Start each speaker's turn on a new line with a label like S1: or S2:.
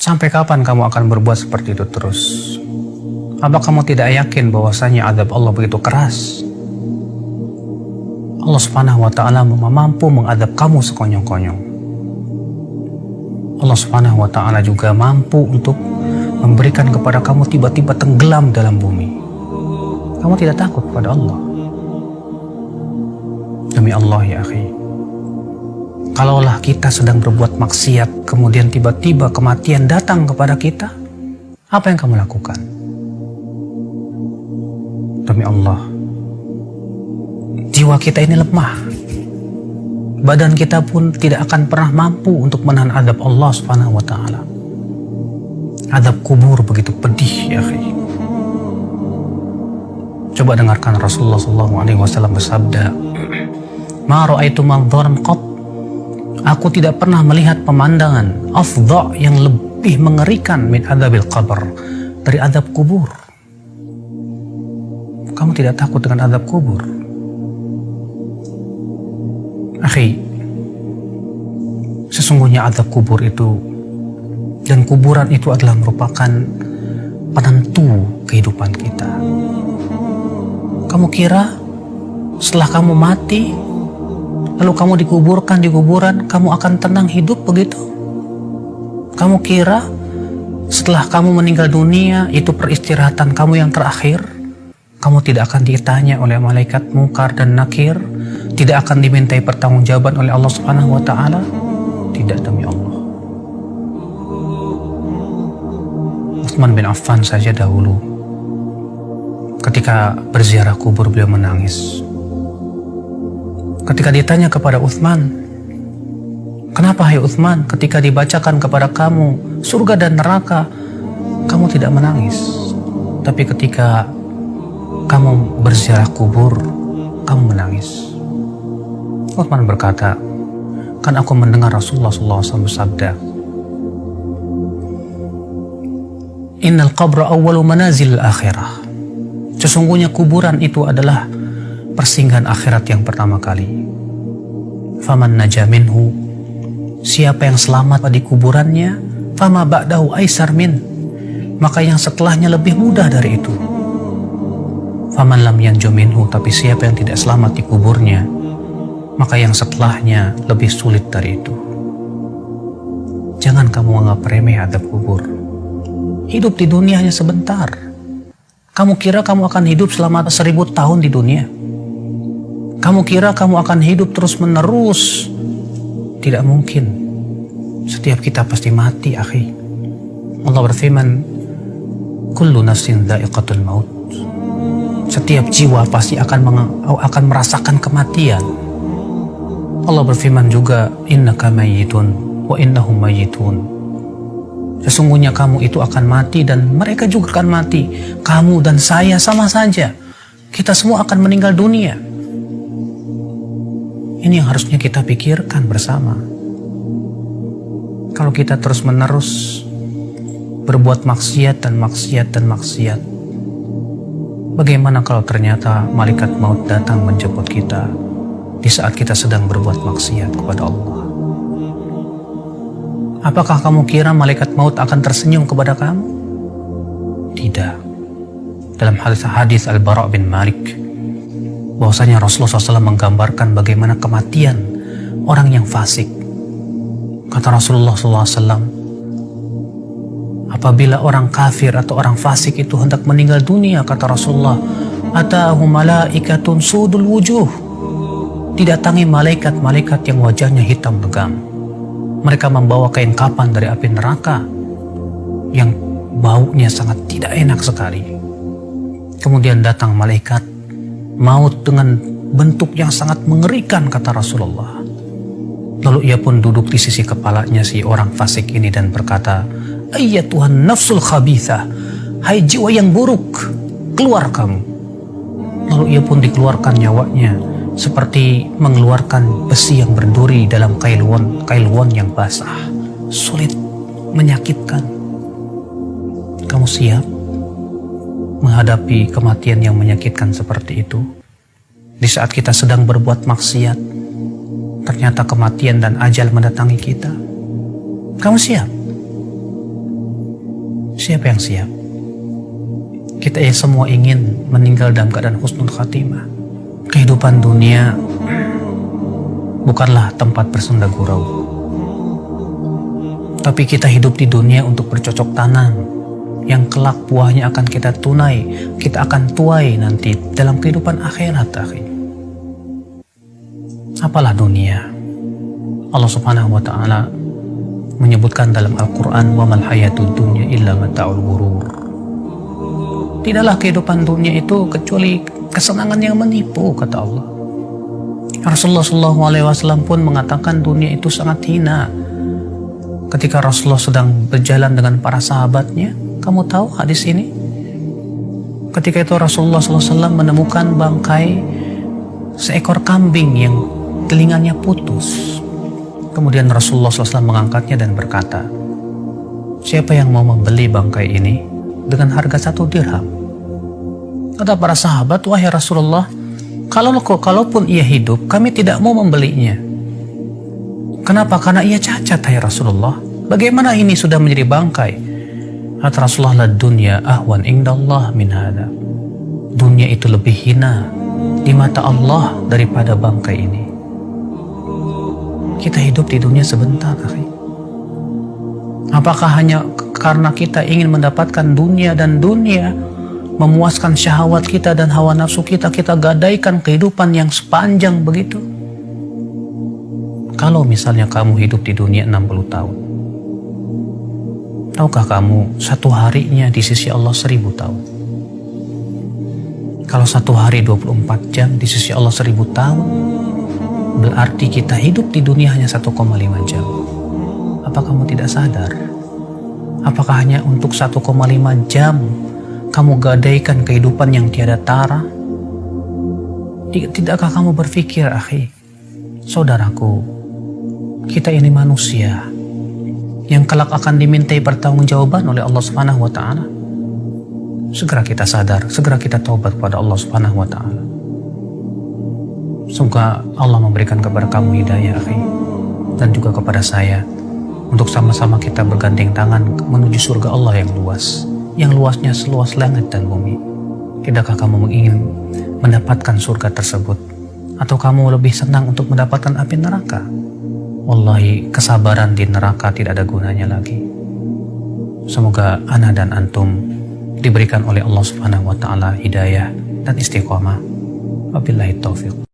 S1: Sampai kapan kamu akan berbuat seperti itu terus? Apa kamu tidak yakin bahwasanya azab Allah begitu keras? Allah Subhanahu wa Ta'ala mampu mengadab kamu sekonyong-konyong. Allah Subhanahu wa Ta'ala juga mampu untuk memberikan kepada kamu tiba-tiba tenggelam dalam bumi. Kamu tidak takut pada Allah? Demi Allah ya akhi, kalaulah kita sedang berbuat maksiat, kemudian tiba-tiba kematian datang kepada kita, apa yang kamu lakukan? Demi Allah, jiwa kita ini lemah. Badan kita pun tidak akan pernah mampu untuk menahan adab Allah Subhanahu wa Ta'ala. Adab kubur begitu pedih ya akhi. Coba dengarkan Rasulullah SAW bersabda, "Ma ra'aitu mandharan qat." Aku tidak pernah melihat pemandangan afdha yang lebih mengerikan min adabil qabr, dari adab kubur. Kamu tidak takut dengan adab kubur? Akhi, sesungguhnya adab kubur itu dan kuburan itu adalah merupakan penentu kehidupan kita. Kamu kira setelah kamu mati, lalu kamu dikuburkan di kuburan, kamu akan tenang hidup begitu? Kamu kira setelah kamu meninggal dunia, itu peristirahatan kamu yang terakhir? Kamu tidak akan ditanya oleh malaikat Munkar dan Nakir? Tidak akan dimintai pertanggungjawaban oleh Allah Subhanahu wa Ta'ala? Tidak, demi Allah. Utsman bin Affan saja dahulu, ketika berziarah kubur, beliau menangis. Ketika ditanya kepada Utsman, "Kenapa hai Utsman, ketika dibacakan kepada kamu surga dan neraka, kamu tidak menangis? Tapi ketika kamu berziarah kubur, kamu menangis?" Utsman berkata, "Kan aku mendengar Rasulullah SAW bersabda, Innal qabra awwalu manazil akhirah." Sesungguhnya kuburan itu adalah persinggahan akhirat yang pertama kali. Faman naja minhu, siapa yang selamat di kuburannya, fama ba'dahu aisar min, maka yang setelahnya lebih mudah dari itu. Faman lam yanju minhu, tapi siapa yang tidak selamat di kuburnya, maka yang setelahnya lebih sulit dari itu. Jangan kamu anggap remeh adab kubur. Hidup di dunia hanya sebentar. Kamu kira kamu akan hidup selama 1000 tahun di dunia? Kamu kira kamu akan hidup terus menerus? Tidak mungkin. Setiap kita pasti mati, akhi. Allah berfirman, "Kullu nafsin dha'iqatul maut." Setiap jiwa pasti akan merasakan kematian. Allah berfirman juga, "Innaka mayyitun wa innahum mayyitun." Sesungguhnya kamu itu akan mati dan mereka juga akan mati. Kamu dan saya sama saja. Kita semua akan meninggal dunia. Ini yang harusnya kita pikirkan bersama. Kalau kita terus-menerus berbuat maksiat dan maksiat dan maksiat, bagaimana kalau ternyata malaikat maut datang menjemput kita di saat kita sedang berbuat maksiat kepada Allah? Apakah kamu kira malaikat maut akan tersenyum kepada kamu? Tidak. Dalam hadis Al-Bara' bin Malik, bahwasanya Rasulullah SAW menggambarkan bagaimana kematian orang yang fasik. Kata Rasulullah SAW, apabila orang kafir atau orang fasik itu hendak meninggal dunia, kata Rasulullah, "Atahu malaikatun sudul wujuh." Didatangi malaikat-malaikat yang wajahnya hitam legam. Mereka membawa kain kapan dari api neraka yang baunya sangat tidak enak sekali. Kemudian datang malaikat maut dengan bentuk yang sangat mengerikan, kata Rasulullah. Lalu ia pun duduk di sisi kepalanya si orang fasik ini dan berkata, "Ayyatuhan nafsul khabithah, hai jiwa yang buruk, keluar kamu." Lalu ia pun dikeluarkan nyawanya seperti mengeluarkan besi yang berduri dalam kailwon yang basah, sulit, menyakitkan. Kamu siap menghadapi kematian yang menyakitkan seperti itu? Di saat kita sedang berbuat maksiat, ternyata kematian dan ajal mendatangi kita. Kamu siap? Siapa yang siap? Kita semua ingin meninggal dalam keadaan husnul khatimah. Kehidupan dunia bukanlah tempat bersenda gurau. Tapi kita hidup di dunia untuk bercocok tanam, yang kelak buahnya akan kita tunai, kita akan tuai nanti dalam kehidupan akhirat. Apalah dunia? Allah Subhanahu wa Ta'ala menyebutkan dalam Al-Quran, wa mal hayatud dunya illa mata'ul ghurur. Tidaklah kehidupan dunia itu kecuali kesenangan yang menipu, kata Allah. Rasulullah SAW pun mengatakan dunia itu sangat hina. Ketika Rasulullah sedang berjalan dengan para sahabatnya, kamu tahu hadis ini? Ketika itu Rasulullah SAW menemukan bangkai seekor kambing yang telinganya putus. Kemudian Rasulullah SAW mengangkatnya dan berkata, siapa yang mau membeli bangkai ini dengan harga 1 dirham? Kata para sahabat, wahai Rasulullah, kalaupun ia hidup, kami tidak mau membelinya. Kenapa? Karena ia cacat, hai Rasulullah. Bagaimana ini sudah menjadi bangkai? Kata Rasulullah, la dunya ahwan indallah min hada. Dunia itu lebih hina di mata Allah daripada bangkai ini. Kita hidup di dunia sebentar, akhi. Apakah hanya karena kita ingin mendapatkan dunia dan dunia, memuaskan syahwat kita dan hawa nafsu kita, kita gadaikan kehidupan yang sepanjang begitu? Kalau misalnya kamu hidup di dunia 60 tahun, tahukah kamu satu harinya di sisi Allah 1000 tahun? Kalau satu hari 24 jam di sisi Allah 1000 tahun, berarti kita hidup di dunia hanya 1,5 jam. Apa kamu tidak sadar? Apakah hanya untuk 1,5 jam kamu gadaikan kehidupan yang tiada tara? Tidakkah kamu berpikir, akhi, saudaraku, kita ini manusia yang kelak akan dimintai pertanggungjawaban oleh Allah Subhanahu wa Ta'ala. Segera kita sadar, segera kita taubat kepada Allah Subhanahu wa Ta'ala. Semoga Allah memberikan kepada kamu hidayah, akhi, dan juga kepada saya, untuk sama-sama kita bergandeng tangan menuju surga Allah yang luas, yang luasnya seluas langit dan bumi. Tidakkah kamu ingin mendapatkan surga tersebut? Atau kamu lebih senang untuk mendapatkan api neraka? Wallahi, kesabaran di neraka tidak ada gunanya lagi. Semoga ana dan antum diberikan oleh Allah Subhanahu wa Ta'ala hidayah dan istiqamah. Wabillahi taufiq.